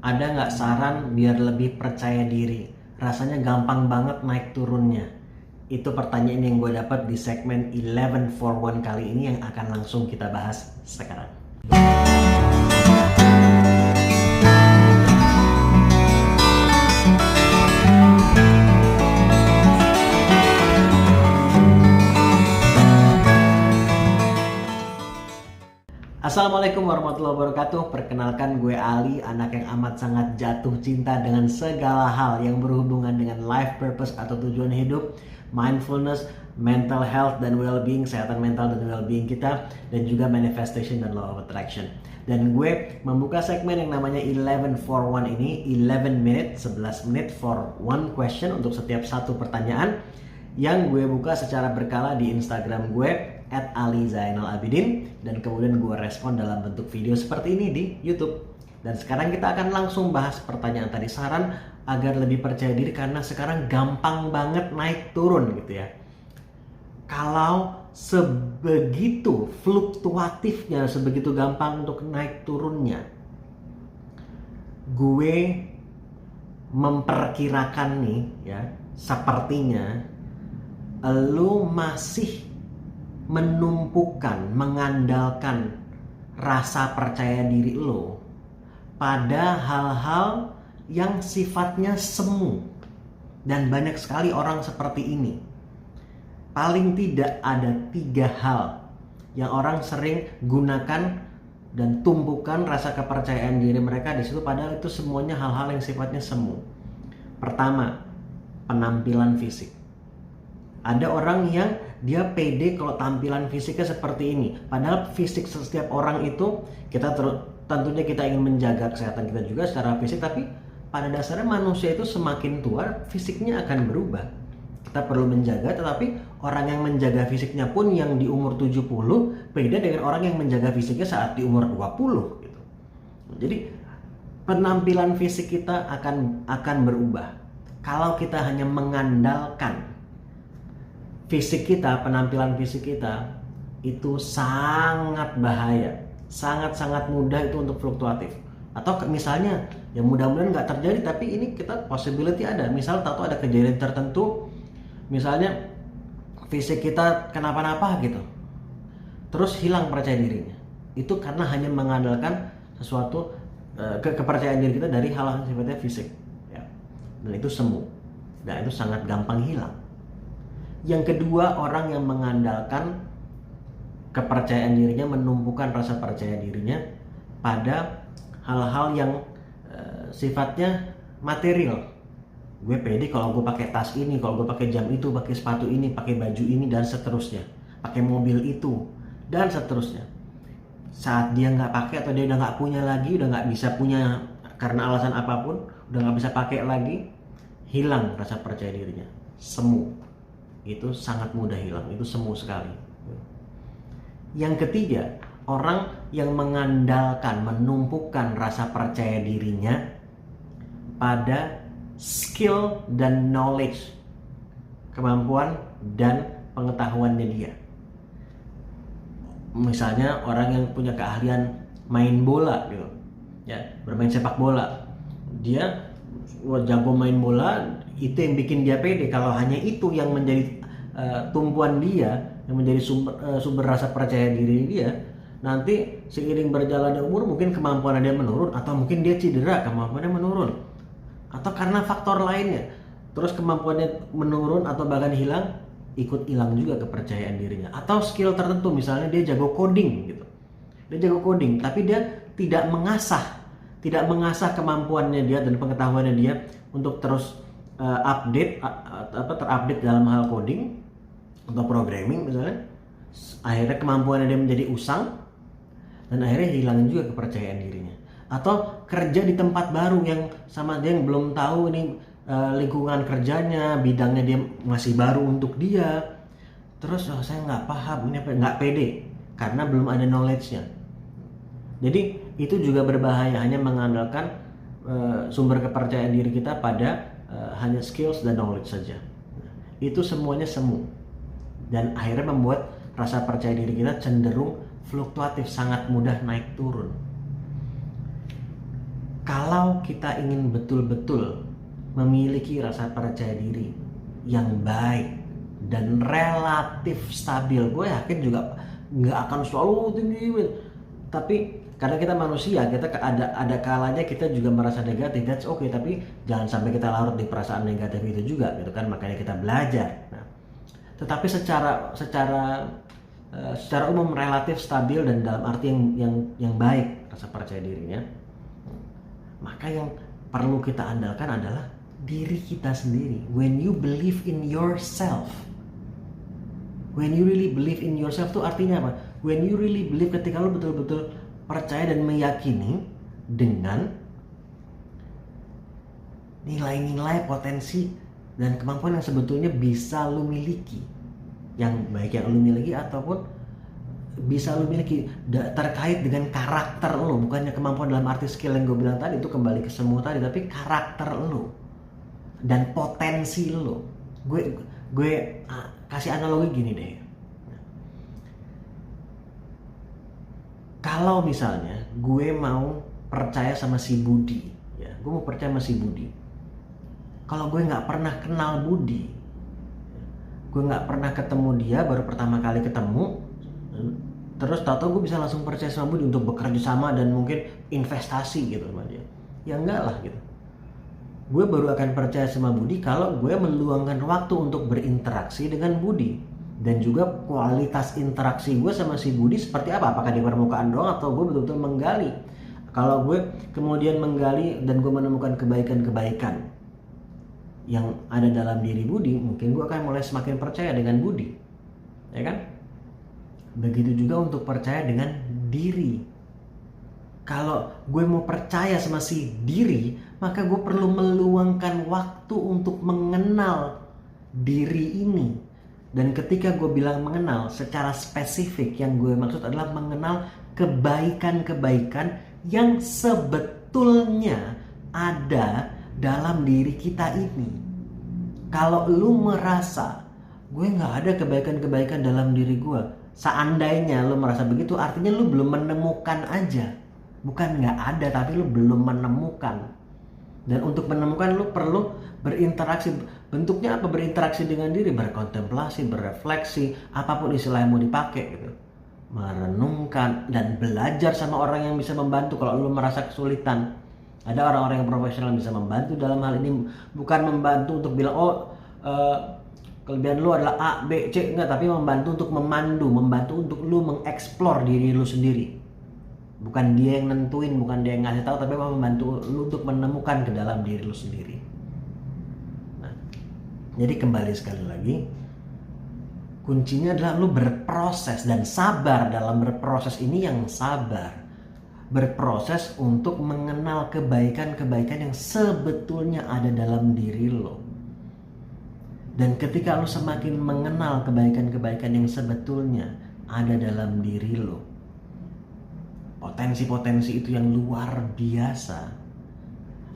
Ada nggak saran biar lebih percaya diri? Rasanya gampang banget naik turunnya. Itu pertanyaan yang gue dapat di segmen 11 for 1 kali ini yang akan langsung kita bahas sekarang. Assalamualaikum warahmatullahi wabarakatuh. Perkenalkan, gue Ali, anak yang amat sangat jatuh cinta dengan segala hal yang berhubungan dengan life purpose atau tujuan hidup, mindfulness, mental health dan well-being, kesehatan mental dan well-being kita, dan juga manifestation dan law of attraction. Dan gue membuka segmen yang namanya 11 for 1 ini, 11 menit, 11 menit for one question untuk setiap satu pertanyaan yang gue buka secara berkala di Instagram gue @ali_zainal_abidin, dan kemudian gue respon dalam bentuk video seperti ini di YouTube. Dan sekarang kita akan langsung bahas pertanyaan tadi, saran agar lebih percaya diri karena sekarang gampang banget naik turun gitu ya. Kalau sebegitu fluktuatifnya, sebegitu gampang untuk naik turunnya, gue memperkirakan nih ya, sepertinya lu masih menumpukan, mengandalkan rasa percaya diri lo pada hal-hal yang sifatnya semu. Dan banyak sekali orang seperti ini. Paling tidak ada 3 hal yang orang sering gunakan dan tumpukan rasa kepercayaan diri mereka di situ, padahal itu semuanya hal-hal yang sifatnya semu. Pertama, penampilan fisik. Ada orang yang dia pede kalau tampilan fisiknya seperti ini. Padahal fisik setiap orang itu, tentunya kita ingin menjaga kesehatan kita juga secara fisik, tapi pada dasarnya manusia itu semakin tua fisiknya akan berubah. Kita perlu menjaga, tetapi orang yang menjaga fisiknya pun yang di umur 70 beda dengan orang yang menjaga fisiknya saat di umur 20 gitu. Jadi penampilan fisik kita akan berubah. Kalau kita hanya mengandalkan fisik kita, penampilan fisik kita, itu sangat bahaya, sangat-sangat mudah itu untuk fluktuatif. Atau misalnya, ya mudah-mudahan nggak terjadi, tapi ini kita possibility ada. Misal tahu ada kejadian tertentu, misalnya fisik kita kenapa-napa gitu, terus hilang percaya dirinya. Itu karena hanya mengandalkan sesuatu, kepercayaan diri kita dari hal-hal sifatnya fisik, ya. Dan itu semu, dan itu sangat gampang hilang. Yang kedua, orang yang mengandalkan kepercayaan dirinya, menumpukan rasa percaya dirinya pada hal-hal yang sifatnya material. Gue pede kalau gue pakai tas ini, kalau gue pakai jam itu, pakai sepatu ini, pakai baju ini, dan seterusnya. Pakai mobil itu, dan seterusnya. Saat dia nggak pakai atau dia udah nggak punya lagi, udah nggak bisa punya karena alasan apapun, udah nggak bisa pakai lagi, hilang rasa percaya dirinya. Semu. Itu sangat mudah hilang, itu semu sekali. Yang ketiga, orang yang mengandalkan, menumpukan rasa percaya dirinya pada skill dan knowledge, kemampuan dan pengetahuannya dia. Misalnya orang yang punya keahlian main bola gitu, ya, bermain sepak bola, dia jago main bola, itu yang bikin dia pede. Kalau hanya itu yang menjadi tumpuan dia, yang menjadi sumber rasa percaya diri dia, nanti seiring berjalannya umur mungkin kemampuan dia menurun, atau mungkin dia cedera, kemampuannya menurun, atau karena faktor lainnya, terus kemampuannya menurun atau bahkan hilang, ikut hilang juga kepercayaan dirinya. Atau skill tertentu, misalnya dia jago coding gitu, dia jago coding tapi dia tidak mengasah kemampuannya dia dan pengetahuannya dia untuk terus terupdate dalam hal coding atau programming misalnya. Akhirnya kemampuannya dia menjadi usang, dan akhirnya hilang juga kepercayaan dirinya. Atau kerja di tempat baru yang sama dia, yang belum tahu ini lingkungan kerjanya, bidangnya dia masih baru untuk dia, terus saya nggak paham ini apa, nggak pede karena belum ada knowledge-nya. Jadi itu juga berbahaya, hanya mengandalkan sumber kepercayaan diri kita pada hanya skills dan knowledge saja. Itu semuanya semu, dan akhirnya membuat rasa percaya diri kita cenderung fluktuatif, sangat mudah naik turun. Kalau kita ingin betul-betul memiliki rasa percaya diri yang baik dan relatif stabil, gue yakin juga nggak akan selalu tinggi, tapi karena kita manusia, kita ada kalanya kita juga merasa negatif, that's okay, tapi jangan sampai kita larut di perasaan negatif itu juga gitu kan, makanya kita belajar. Nah, tetapi secara umum relatif stabil dan dalam arti yang baik rasa percaya dirinya, maka yang perlu kita andalkan adalah diri kita sendiri. When you believe in yourself, when you really believe in yourself tuh artinya apa? When you really believe, ketika lo betul-betul percaya dan meyakini dengan nilai-nilai, potensi dan kemampuan yang sebetulnya bisa lo miliki, yang baik yang lo miliki ataupun bisa lo miliki terkait dengan karakter lo, bukannya kemampuan dalam arti skill yang gue bilang tadi itu kembali ke semua tadi, tapi karakter lo dan potensi lo. Gue kasih analogi gini deh. Kalau misalnya gue mau percaya sama si Budi, ya, gue mau percaya sama si Budi. Kalau gue nggak pernah kenal Budi, gue nggak pernah ketemu dia, baru pertama kali ketemu, terus tahu-tahu gue bisa langsung percaya sama Budi untuk bekerja sama dan mungkin investasi gitu sama dia. Ya enggak lah gitu. Gue baru akan percaya sama Budi kalau gue meluangkan waktu untuk berinteraksi dengan Budi. Dan juga kualitas interaksi gue sama si Budi seperti apa? Apakah di permukaan doang atau gue betul-betul menggali? Kalau gue kemudian menggali dan gue menemukan kebaikan-kebaikan yang ada dalam diri Budi, mungkin gue akan mulai semakin percaya dengan Budi, ya kan? Begitu juga untuk percaya dengan diri. Kalau gue mau percaya sama si diri, maka gue perlu meluangkan waktu untuk mengenal diri ini. Dan ketika gue bilang mengenal, secara spesifik yang gue maksud adalah mengenal kebaikan-kebaikan yang sebetulnya ada dalam diri kita ini. Kalau lu merasa gue gak ada kebaikan-kebaikan dalam diri gue, seandainya lu merasa begitu, artinya lu belum menemukan aja. Bukan gak ada, tapi lu belum menemukan. Dan untuk menemukan lu perlu berinteraksi. Bentuknya apa berinteraksi dengan diri? Berkontemplasi, berefleksi, apapun istilah yang mau dipakai gitu. Merenungkan dan belajar sama orang yang bisa membantu kalau lu merasa kesulitan. Ada orang-orang yang profesional yang bisa membantu dalam hal ini. Bukan membantu untuk bilang kelebihan lu adalah A, B, C, enggak, tapi membantu untuk memandu, membantu untuk lu mengeksplor diri lu sendiri. Bukan dia yang nentuin, bukan dia yang ngasih tahu, tapi membantu lu untuk menemukan ke dalam diri lu sendiri. Nah, jadi kembali sekali lagi, kuncinya adalah lu berproses dan sabar dalam berproses ini, yang sabar. Berproses untuk mengenal kebaikan-kebaikan yang sebetulnya ada dalam diri lo. Dan ketika lu semakin mengenal kebaikan-kebaikan yang sebetulnya ada dalam diri lo, potensi-potensi itu yang luar biasa,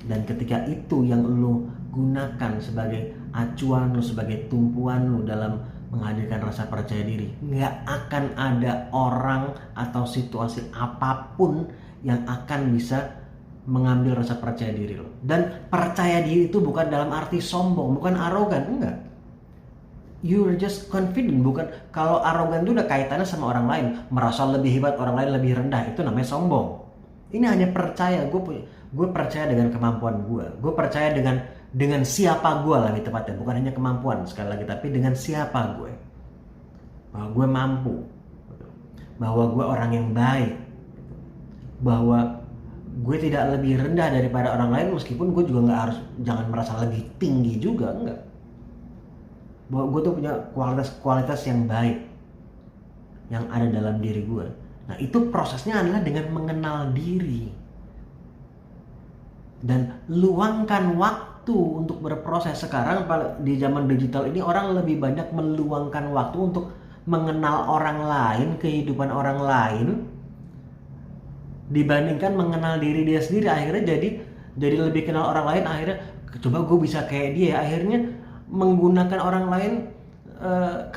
dan ketika itu yang lu gunakan sebagai acuan lu, sebagai tumpuan lu dalam menghadirkan rasa percaya diri, nggak akan ada orang atau situasi apapun yang akan bisa mengambil rasa percaya diri lo. Dan percaya diri itu bukan dalam arti sombong, bukan arogan, enggak. You're just confident. Bukan, kalau arogan itu udah kaitannya sama orang lain, merasa lebih hebat, orang lain lebih rendah, itu namanya sombong. Ini hanya percaya, gue percaya dengan kemampuan gue percaya dengan siapa gue lebih tepatnya, bukan hanya kemampuan sekali lagi, tapi dengan siapa gue, bahwa gue mampu, bahwa gue orang yang baik, bahwa gue tidak lebih rendah daripada orang lain, meskipun gue juga nggak harus, jangan merasa lebih tinggi juga, enggak. Bahwa gue tuh punya kualitas yang baik yang ada dalam diri gue. Nah, itu prosesnya adalah dengan mengenal diri dan luangkan waktu untuk berproses. Sekarang di zaman digital ini orang lebih banyak meluangkan waktu untuk mengenal orang lain, kehidupan orang lain, dibandingkan mengenal diri dia sendiri. Akhirnya jadi lebih kenal orang lain, akhirnya coba gue bisa kayak dia, akhirnya menggunakan orang lain,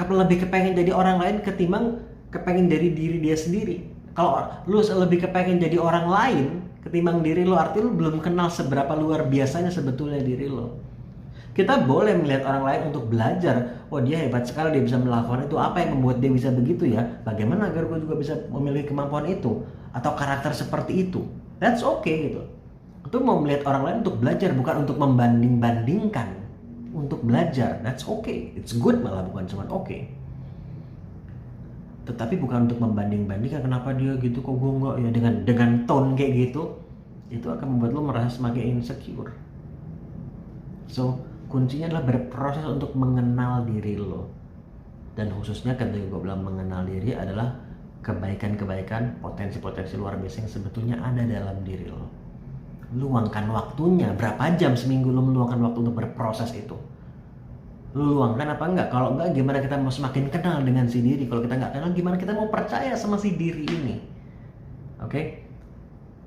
lebih kepengen jadi orang lain ketimbang kepengen dari diri dia sendiri. Kalau lu lebih kepengen jadi orang lain, ketimbang diri lo. Artinya lo belum kenal seberapa luar biasanya sebetulnya diri lo. Kita boleh melihat orang lain untuk belajar. Oh, dia hebat sekali, dia bisa melakukan itu. Apa yang membuat dia bisa begitu ya? Bagaimana agar gue juga bisa memiliki kemampuan itu? Atau karakter seperti itu? That's okay gitu. Itu mau melihat orang lain untuk belajar, bukan untuk membanding-bandingkan. Untuk belajar, that's okay. It's good malah, bukan cuma okay. Tetapi bukan untuk membanding-bandingkan, kenapa dia gitu kok gue enggak ya, dengan tone kayak gitu. Itu akan membuat lo merasa semakin insecure. So, kuncinya adalah berproses untuk mengenal diri lo. Dan khususnya ketika gue bilang mengenal diri adalah kebaikan-kebaikan, potensi-potensi luar biasa yang sebetulnya ada dalam diri lo. Luangkan waktunya, berapa jam seminggu lo meluangkan waktu untuk berproses itu? Lo luangkan apa enggak? Kalau enggak, gimana kita mau semakin kenal dengan si diri? Kalau kita enggak kenal, gimana kita mau percaya sama si diri ini? Oke?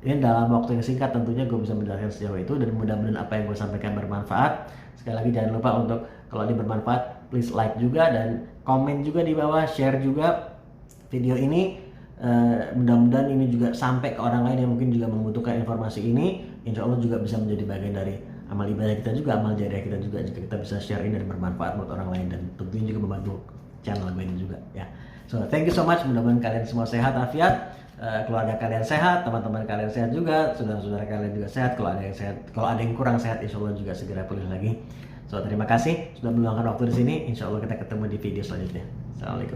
Ini dalam waktu yang singkat tentunya gue bisa menjelaskan sejauh itu, dan mudah-mudahan apa yang gue sampaikan bermanfaat. Sekali lagi jangan lupa untuk kalau ini bermanfaat, please like juga dan komen juga di bawah, share juga video ini. Mudah-mudahan ini juga sampai ke orang lain yang mungkin juga membutuhkan informasi ini. Insya Allah juga bisa menjadi bagian dari amal ibadah kita juga, amal jariah kita juga, jika kita bisa share ini dan bermanfaat buat orang lain, dan tentunya juga membantu channel gue ini juga ya. So thank you so much, mudah-mudahan kalian semua sehat afiat, keluarga kalian sehat, teman-teman kalian sehat juga, saudara-saudara kalian juga sehat. Kalau ada yang sehat, kalau ada yang kurang sehat, insya Allah juga segera pulih lagi. So terima kasih sudah meluangkan waktu di sini. Insya Allah kita ketemu di video selanjutnya. Assalamualaikum.